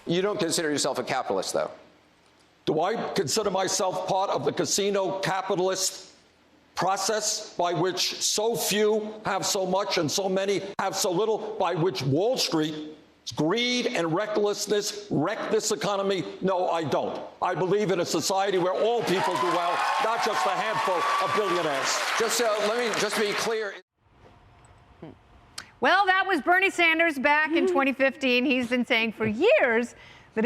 You don't consider yourself a capitalist, though. Do I consider myself part of the casino capitalist process by which so few have so much and so many have so little, by which Wall Street, greed and recklessness wreck this economy? No, I don't. I believe in a society where all people do well, not just a handful of billionaires. Let me just be clear. Well, that was Bernie Sanders back in 2015. He's been saying for years that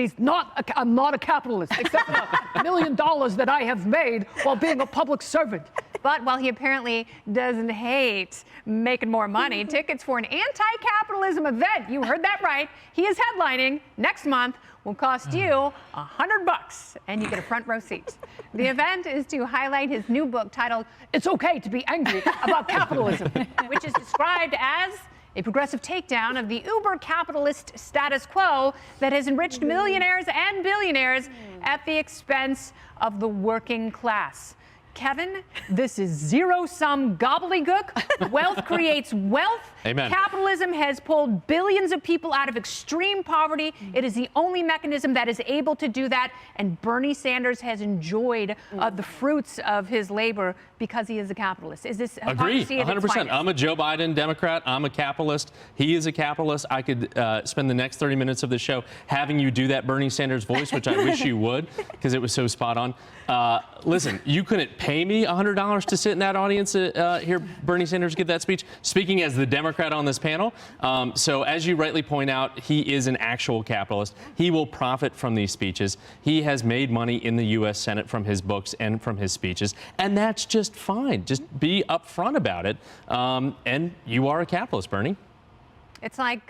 I'm not a capitalist, except for the $1 million that I have made while being a public servant. But while he apparently doesn't hate making more money, tickets for an anti-capitalism event, you heard that right, he is headlining next month, will cost you $100, and you get a front row seat. The event is to highlight his new book titled "It's Okay to Be Angry About Capitalism," which is described as a progressive takedown of the uber-capitalist status quo that has enriched millionaires and billionaires at the expense of the working class. Kevin, this is zero-sum gobbledygook. Wealth creates wealth. Amen. Capitalism has pulled billions of people out of extreme poverty. It is the only mechanism that is able to do that, and Bernie Sanders has enjoyed the fruits of his labor because he is a capitalist. Is this Agree, 100%. I'm a Joe Biden Democrat. I'm a capitalist. He is a capitalist. I could spend the next 30 minutes of the show having you do that Bernie Sanders voice, which I wish you would, because it was so spot on. Listen, you couldn't pay me $100 to sit in that audience hear Bernie Sanders give that speech, speaking as the Democrat on this panel. So as you rightly point out, he is an actual capitalist. He will profit from these speeches. He has made money in the U.S. Senate from his books and from his speeches, and that's just fine. Just be upfront about it. And you are a capitalist, Bernie. It's like,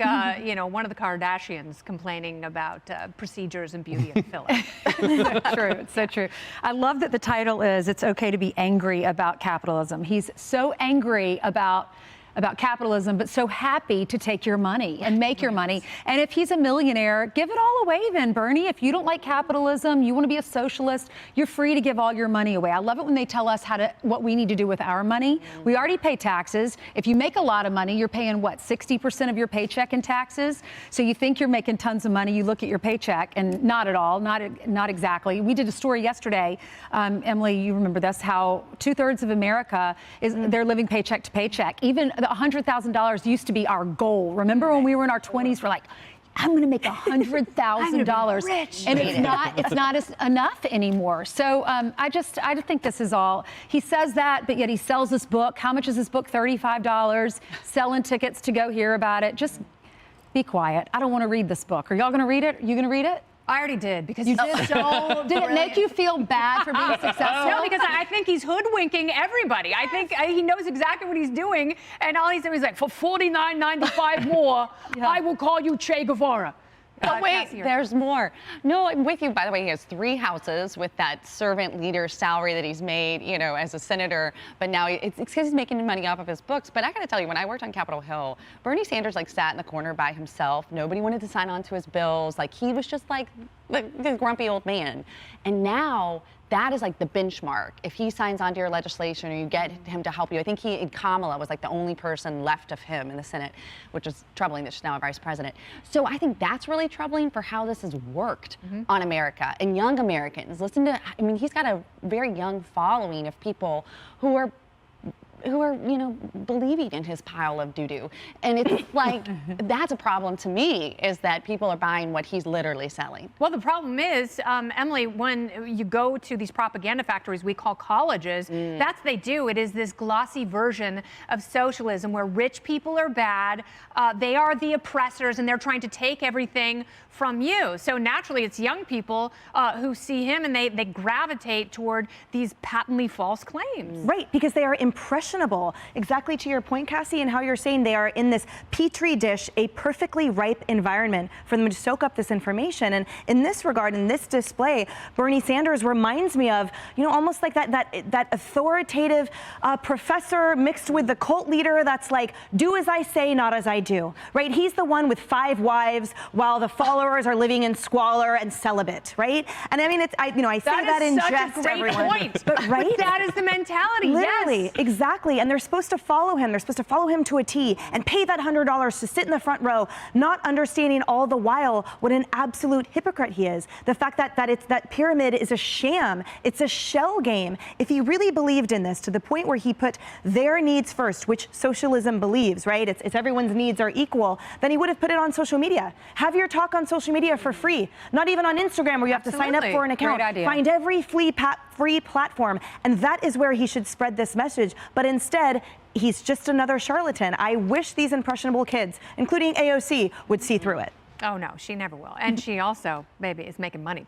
you know, one of the Kardashians complaining about procedures and beauty and filler. So true. It's so true. I love that the title is "It's Okay to Be Angry About Capitalism." He's so angry about capitalism, but so happy to take your money and make your money. And if he's a millionaire, give it all away then, Bernie. If you don't like capitalism, you want to be a socialist, you're free to give all your money away. I love it when they tell us what we need to do with our money. We already pay taxes. If you make a lot of money, you're paying, what, 60% of your paycheck in taxes? So you think you're making tons of money, you look at your paycheck, and not at all, not exactly. We did a story yesterday, Emily, you remember this, how 2/3 of America they're living paycheck to paycheck. Even the $100,000 used to be our goal. Remember when we were in our 20s, we're like, I'm going to make $100,000, and it's not enough anymore. So I just think this is all. He says that, but yet he sells this book. How much is this book? $35. Selling tickets to go hear about it. Just be quiet. I don't want to read this book. Are y'all going to read it? Are you going to read it? I already did, because you did so. Did it make you feel bad for being successful? No, because I think he's hoodwinking everybody. I think he knows exactly what he's doing, and all he's doing is like, for $49.95 more, I will call you Che Guevara. But wait, there's more. No, I'm with you. By the way, he has 3 houses with that servant leader salary that he's made, you know, as a senator. But now it's because he's making money off of his books. But I got to tell you, when I worked on Capitol Hill, Bernie Sanders like sat in the corner by himself. Nobody wanted to sign on to his bills. Like, he was just like the grumpy old man. And now that is like the benchmark. If he signs onto your legislation or you get him to help you, I think Kamala was like the only person left of him in the Senate, which is troubling that she's now a vice president. So I think that's really troubling for how this has worked on America and young Americans. Listen to, I mean, he's got a very young following of people who are, you know, believing in his pile of doo-doo. And it's like, that's a problem to me, is that people are buying what he's literally selling. Well, the problem is, Emily, when you go to these propaganda factories we call colleges, that's what they do. It is this glossy version of socialism where rich people are bad, they are the oppressors, and they're trying to take everything from you. So naturally, it's young people who see him and they gravitate toward these patently false claims. Right, because they are impressionable. Exactly to your point, Cassie, and how you're saying they are in this petri dish, a perfectly ripe environment for them to soak up this information. And in this regard, in this display, Bernie Sanders reminds me of, you know, almost like that authoritative professor mixed with the cult leader that's like, do as I say, not as I do, right? He's the one with 5 wives while the followers are living in squalor and celibate, right? And I mean, I say that in jest, everyone. That is such a great point. But right? That is the mentality, Literally, yes. exactly. Exactly, and they're supposed to follow him. They're supposed to follow him to a T and pay that $100 to sit in the front row, not understanding all the while what an absolute hypocrite he is. The fact that pyramid is a sham. It's a shell game. If he really believed in this to the point where he put their needs first, which socialism believes, right? It's everyone's needs are equal, then he would have put it on social media. Have your talk on social media for free, not even on Instagram where you have to sign up for an account. Great idea. Find every free platform, and that is where he should spread this message. But instead, he's just another charlatan. I wish these impressionable kids, including AOC, would see through it. Oh, no, she never will. And she also, maybe, is making money.